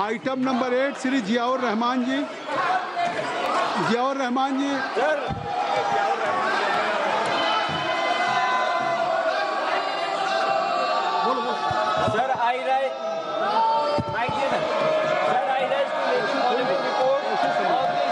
Item number 8 Shri Ziaur Rahman ji. Ziaur Rahman ji sir, I rise mike जी sir, I rise to make following report of the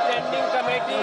standing committee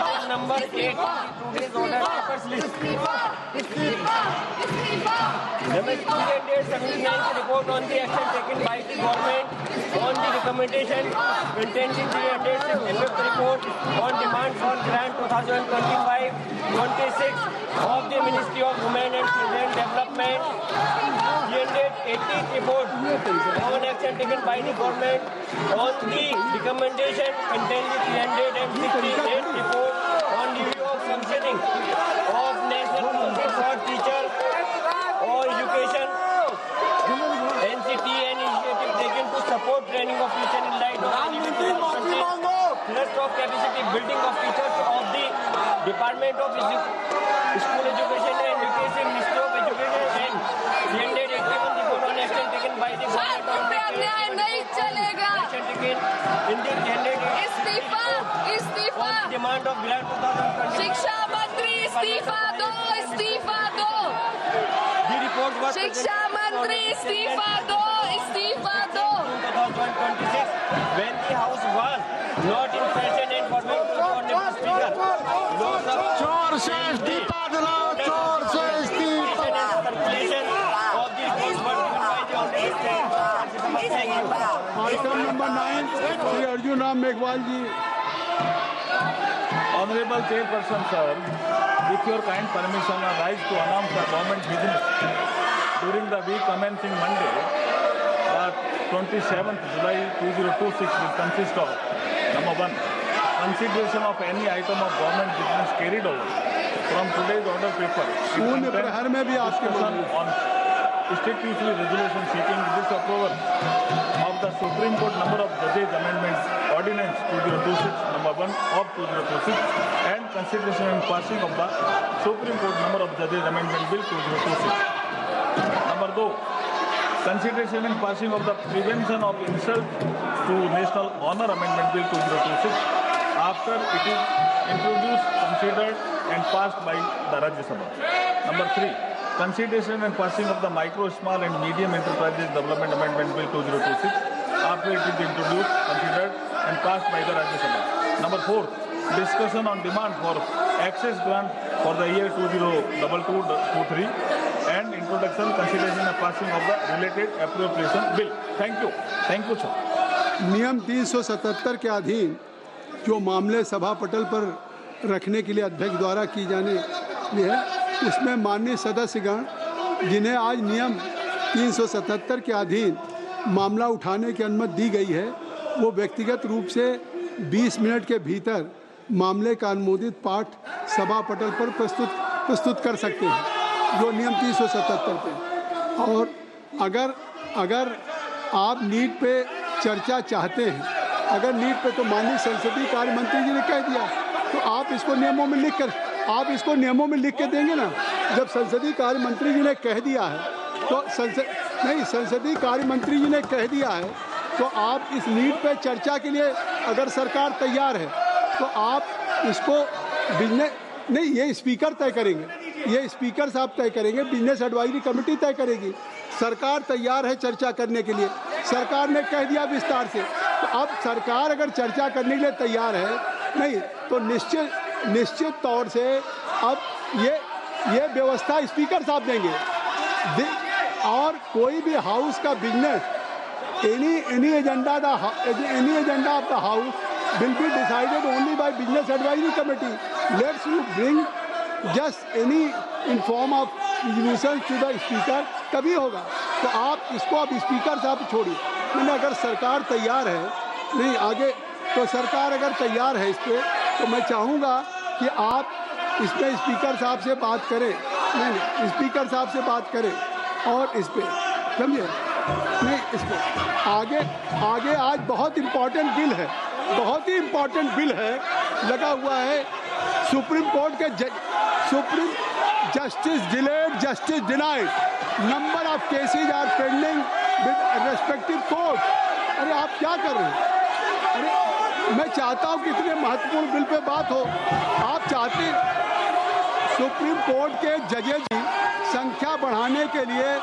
on number 8 today's order papers list. Number 2 dated 79th report on the action taken by the government on the recommendation contained in the dated 5th report on demand for grant 2025-26 of the Ministry of Women and Children Development. The 80th report on action taken by the government on the recommendation contained in the 368th report on review of functioning of National Council for Teacher or Education NCT and initiative taken to support training of teachers in light of thrust of capacity building of teachers of the Department of School Education and Education, Ministry of Education and 381 report on action taken by the government on the नहीं चलेगा। action taken in the 381 on demand of grant 2020. शिक्षा मंत्री इस्तीफा दो, इस्तीफा दो। The report was शिक्षा मंत्री इस्तीफा दो, इस्तीफा दो। 2026 when the house was not in session and formal to Honorable Speaker. चोर से इस्तीफा दिलाओ, चोर से इस्तीफा। Circulation of the report was given by the Honorable Speaker. Item number 9 Shri Arjun Ram Meghwal ji. Honorable Chairperson, sir, with your kind permission, I rise to announce the government business during the week commencing Monday, that 27th July 2026 will consist of number 1, consideration of any item of government business carried over from today's order paper. शून्य प्रहर में भी आपके Discussion on statutory resolution seeking disapproval of the Supreme Court number of judges amendment ordinance 2026 number 1 of 2026 and consideration and passing of the Supreme Court number of judges amendment bill 2026. Number 2, consideration and passing of the prevention of insult to national honor amendment bill 2026 after it is introduced, considered and passed by the Rajya Sabha. Number 3, consideration and passing of the micro, small and medium enterprises development amendment bill 2026 after it is introduced, considered and passed by the Rajya Sabha. Number 4, discussion on demand for access grant for the year 2022-23 and introduction, consideration and passing of the related appropriation bill. Thank you, sir. नियम 377 के अधीन जो मामले सभा पटल पर रखने के लिए अध्यक्ष द्वारा की जाने है, उसमें माननीय सदस्यगण जिन्हें आज नियम 377 के अधीन मामला उठाने की अनुमति दी गई है, वो व्यक्तिगत रूप से 20 मिनट के भीतर मामले का अनुमोदित पाठ सभा पटल पर प्रस्तुत कर सकते हैं, जो नियम 377 पे। और अगर आप नीट पे चर्चा चाहते हैं, अगर नीट पे, तो माननीय संसदीय कार्य मंत्री जी ने कह दिया, तो आप इसको नियमों में लिख के देंगे ना। जब संसदीय कार्य मंत्री जी ने कह दिया है, तो संसदीय कार्य मंत्री जी ने कह दिया है, तो आप इस नीट पे चर्चा के लिए अगर सरकार तैयार है, तो आप इसको नहीं, ये स्पीकर तय करेंगे, ये स्पीकर साहब तय करेंगे, बिजनेस एडवाइजरी कमेटी तय करेगी। सरकार तैयार है चर्चा करने के लिए, सरकार ने कह दिया विस्तार से। तो अब सरकार अगर चर्चा करने के लिए तैयार है, नहीं तो निश्चित तौर से अब ये व्यवस्था स्पीकर साहब देंगे। और कोई भी हाउस का business, any agenda of the house will be decided only by business advisory committee. Let's you bring just any in form of resolution to the speaker, तभी होगा। तो आप इसको अब स्पीकर साहब छोड़िए। मैंने अगर सरकार तैयार है, नहीं आगे, तो सरकार अगर तैयार है इस पर, तो मैं चाहूँगा कि आप इसमें स्पीकर साहब से बात करें, नहीं स्पीकर साहब से बात करें और इस पर समझे, नहीं इस पर आगे आज बहुत इम्पोर्टेंट बिल है, बहुत ही इम्पोर्टेंट बिल है, लगा हुआ है सुप्रीम कोर्ट के supreme justice delayed, justice denied, number of cases are pending with respective court. अरे आप क्या कर रहे हैं? अरे मैं चाहता हूं कि इतने महत्वपूर्ण बिल पे बात हो, आप चाहते सुप्रीम कोर्ट के जजेज की संख्या बढ़ाने के लिए।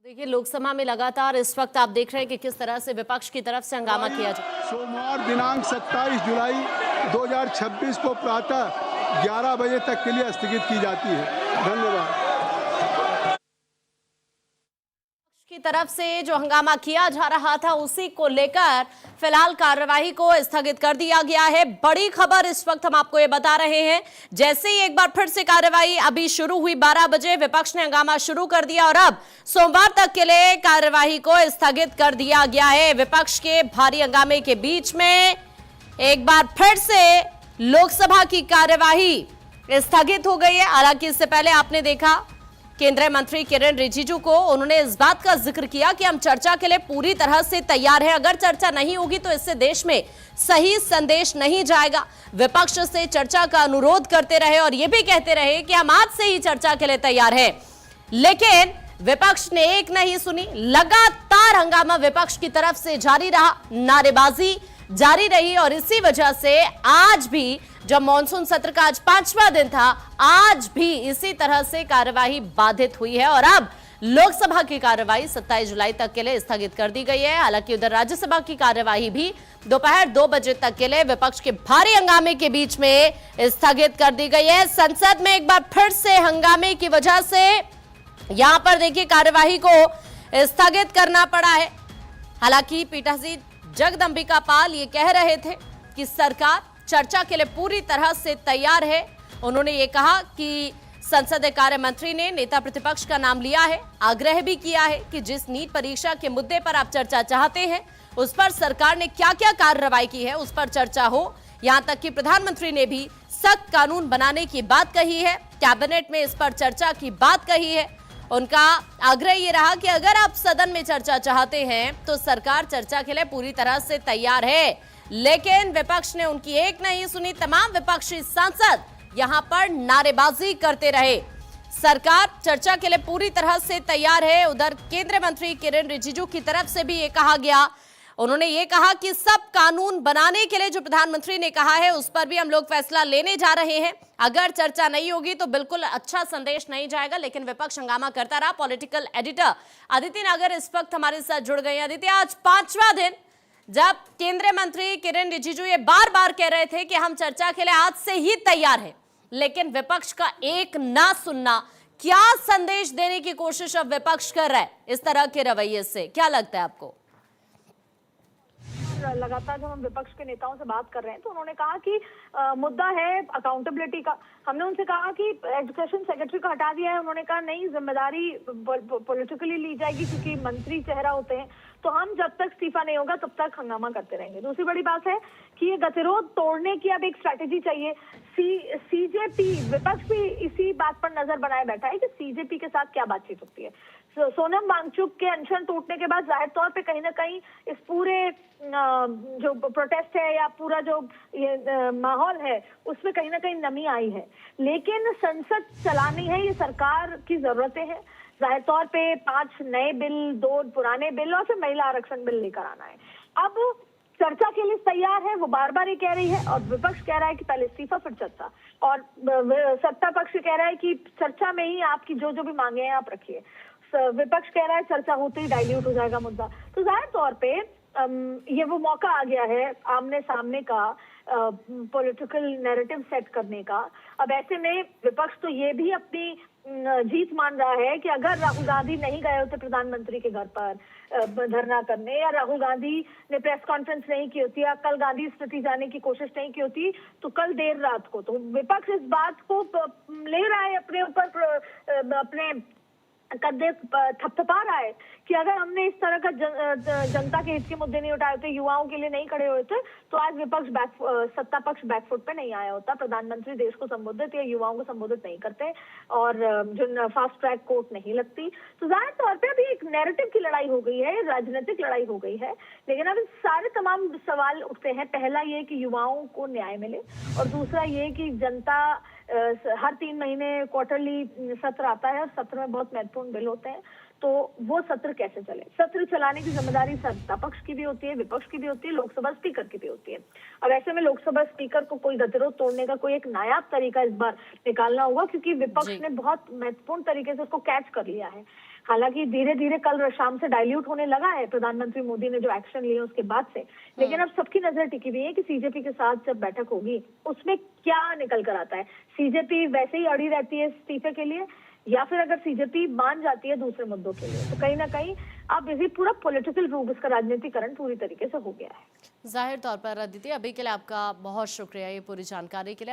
देखिए, लोकसभा में लगातार इस वक्त आप देख रहे हैं कि किस तरह से विपक्ष की तरफ से हंगामा किया जाए। सोमवार दिनांक 27 जुलाई 2026 को प्रातः 11 बजे तक के लिए स्थगित की जाती है। धन्यवाद। की तरफ से जो हंगामा किया जा रहा था उसी को लेकर फिलहाल कार्यवाही को स्थगित कर दिया गया है। बड़ी खबर इस वक्त हम आपको ये बता रहे हैं, जैसे ही एक बार फिर से कार्यवाही अभी शुरू हुई 12 बजे विपक्ष ने हंगामा शुरू कर दिया और अब सोमवार तक के लिए कार्यवाही को स्थगित कर दिया गया है। विपक्ष के भारी हंगामे के बीच में एक बार फिर से लोकसभा की कार्यवाही स्थगित हो गई है। हालांकि इससे पहले आपने देखा केंद्रीय मंत्री किरेन रिजिजू को, उन्होंने इस बात का जिक्र किया कि हम चर्चा के लिए पूरी तरह से तैयार हैं। अगर चर्चा नहीं होगी तो इससे देश में सही संदेश नहीं जाएगा। विपक्ष से चर्चा का अनुरोध करते रहे और यह भी कहते रहे कि हम आज से ही चर्चा के लिए तैयार हैं। लेकिन विपक्ष ने एक नहीं सुनी। लगातार हंगामा विपक्ष की तरफ से जारी रहा, नारेबाजी जारी रही और इसी वजह से आज भी जब मॉनसून सत्र का आज 5वां दिन था, आज भी इसी तरह से कार्यवाही बाधित हुई है और अब लोकसभा की कार्यवाही 27 जुलाई तक के लिए स्थगित कर दी गई है। हालांकि उधर राज्यसभा की कार्यवाही भी दोपहर 2 बजे तक के लिए विपक्ष के भारी हंगामे के बीच में स्थगित कर दी गई है। संसद में एक बार फिर से हंगामे की वजह से यहां पर देखिए कार्यवाही को स्थगित करना पड़ा है। हालांकि पीठासीन जगदंबिका पाल ये कह रहे थे कि सरकार चर्चा के लिए पूरी तरह से तैयार है। उन्होंने ये कहा कि संसदीय कार्य मंत्री ने नेता प्रतिपक्ष का नाम लिया है, आग्रह भी किया है कि जिस नीट परीक्षा के मुद्दे पर आप चर्चा चाहते हैं उस पर सरकार ने क्या क्या कार्रवाई की है उस पर चर्चा हो। यहां तक कि प्रधानमंत्री ने भी सख्त कानून बनाने की बात कही है, कैबिनेट में इस पर चर्चा की बात कही है। उनका आग्रह ये रहा कि अगर आप सदन में चर्चा चाहते हैं तो सरकार चर्चा के लिए पूरी तरह से तैयार है। लेकिन विपक्ष ने उनकी एक नहीं सुनी। तमाम विपक्षी सांसद यहां पर नारेबाजी करते रहे। सरकार चर्चा के लिए पूरी तरह से तैयार है। उधर केंद्रीय मंत्री किरेन रिजिजू की तरफ से भी ये कहा गया, उन्होंने ये कहा कि सब कानून बनाने के लिए जो प्रधानमंत्री ने कहा है उस पर भी हम लोग फैसला लेने जा रहे हैं। अगर चर्चा नहीं होगी तो बिल्कुल अच्छा संदेश नहीं जाएगा। लेकिन विपक्ष हंगामा करता रहा। पॉलिटिकल एडिटर अदिति नागर इस वक्त हमारे साथ जुड़ गए हैं। अदिति, आज 5वां दिन जब केंद्रीय मंत्री किरेन रिजिजू ये बार बार कह रहे थे कि हम चर्चा के लिए आज से ही तैयार हैं, लेकिन विपक्ष का एक ना सुनना, क्या संदेश देने की कोशिश अब विपक्ष कर रहा है इस तरह के रवैये से? क्या लगता है आपको? लगातार जब हम विपक्ष के नेताओं से बात कर रहे हैं तो उन्होंने कहा कि मुद्दा है अकाउंटेबिलिटी का। हमने उनसे कहा कि एजुकेशन सेक्रेटरी को हटा दिया है, उन्होंने कहा नहीं, जिम्मेदारी पॉलिटिकली ली जाएगी क्योंकि मंत्री चेहरा होते हैं, तो हम जब तक इस्तीफा नहीं होगा तब तक हंगामा करते रहेंगे। दूसरी बड़ी बात है कि ये गतिरोध तोड़ने की अब एक स्ट्रैटेजी चाहिए। सीजेपी, विपक्ष भी इसी बात पर नजर बनाए बैठा है कि सीजेपी के साथ क्या बातचीत होती है। सोनम वांगचुक के अनशन टूटने के बाद जाहिर तौर पे कहीं ना कहीं इस पूरे जो प्रोटेस्ट है या पूरा जो ये माहौल है उसमें कहीं ना कहीं नमी आई है। लेकिन संसद चलानी है, ये सरकार की जरूरतें हैं। जाहिर तौर पे 5 नए बिल, 2 पुराने बिल और फिर महिला आरक्षण बिल लेकर आना है। अब चर्चा के लिए तैयार है, वो बार बार ये कह रही है और विपक्ष कह रहा है कि पहले इस्तीफा फिर चर्चा, और सत्ता पक्ष कह रहा है कि चर्चा में ही आपकी जो जो भी मांगे हैं आप रखिए। विपक्ष कह रहा है चर्चा होते ही डाइल्यूट हो जाएगा मुद्दा। तो जाहिर तौर पे ये वो मौका आ गया है आमने सामने का, पॉलिटिकल नैरेटिव सेट करने का। अब ऐसे में विपक्ष तो ये भी अपनी जीत मान रहा है कि अगर राहुल गांधी नहीं गए होते प्रधानमंत्री के घर पर धरना करने, या राहुल गांधी ने प्रेस कॉन्फ्रेंस नहीं की होती, या कल गांधी स्मृति जाने की कोशिश नहीं की होती, तो कल देर रात को, तो विपक्ष इस बात को ले रहा है अपने ऊपर, अपने कदे थपथपा रहा है कि अगर हमने इस तरह का जनता के हित के मुद्दे नहीं उठाए होते, युवाओं के लिए नहीं खड़े हुए थे, तो आज विपक्ष सत्ता पक्ष बैकफुट पे नहीं आया होता। प्रधानमंत्री देश को संबोधित या युवाओं को संबोधित नहीं करते और जो फास्ट ट्रैक कोर्ट नहीं लगती। तो जाहिर तौर पे अभी एक नैरेटिव की लड़ाई हो गई है, राजनीतिक लड़ाई हो गई है। लेकिन अब सारे तमाम सवाल उठते हैं। पहला ये कि युवाओं को न्याय मिले और दूसरा ये कि जनता हर 3 महीने क्वार्टरली सत्र आता है और सत्र में बहुत महत्वपूर्ण बिल होते हैं, तो वो सत्र कैसे चले। सत्र चलाने की जिम्मेदारी सत्ता पक्ष की भी होती है, विपक्ष की भी होती है, लोकसभा स्पीकर की भी होती है। अब ऐसे में लोकसभा स्पीकर को कोई गतिरोध तोड़ने का कोई एक नायाब तरीका इस बार निकालना होगा, क्योंकि विपक्ष ने बहुत महत्वपूर्ण तरीके से उसको कैच कर लिया है। हालांकि धीरे धीरे कल शाम से डाइल्यूट होने लगा है प्रधानमंत्री मोदी ने जो एक्शन लिए उसके बाद से, लेकिन अब सबकी नजर टिकी हुई है कि सीजेपी के साथ जब बैठक होगी उसमें क्या निकल कर आता है। सीजेपी वैसे ही अड़ी रहती है इस्तीफे के लिए, या फिर अगर सीजेपी मान जाती है दूसरे मुद्दों के लिए, तो कहीं ना कहीं अब इसी पूरा पॉलिटिकल रूप, इसका राजनीतिकरण पूरी तरीके से हो गया है। जाहिर तौर पर अदिति, अभी के लिए आपका बहुत शुक्रिया ये पूरी जानकारी के लिए।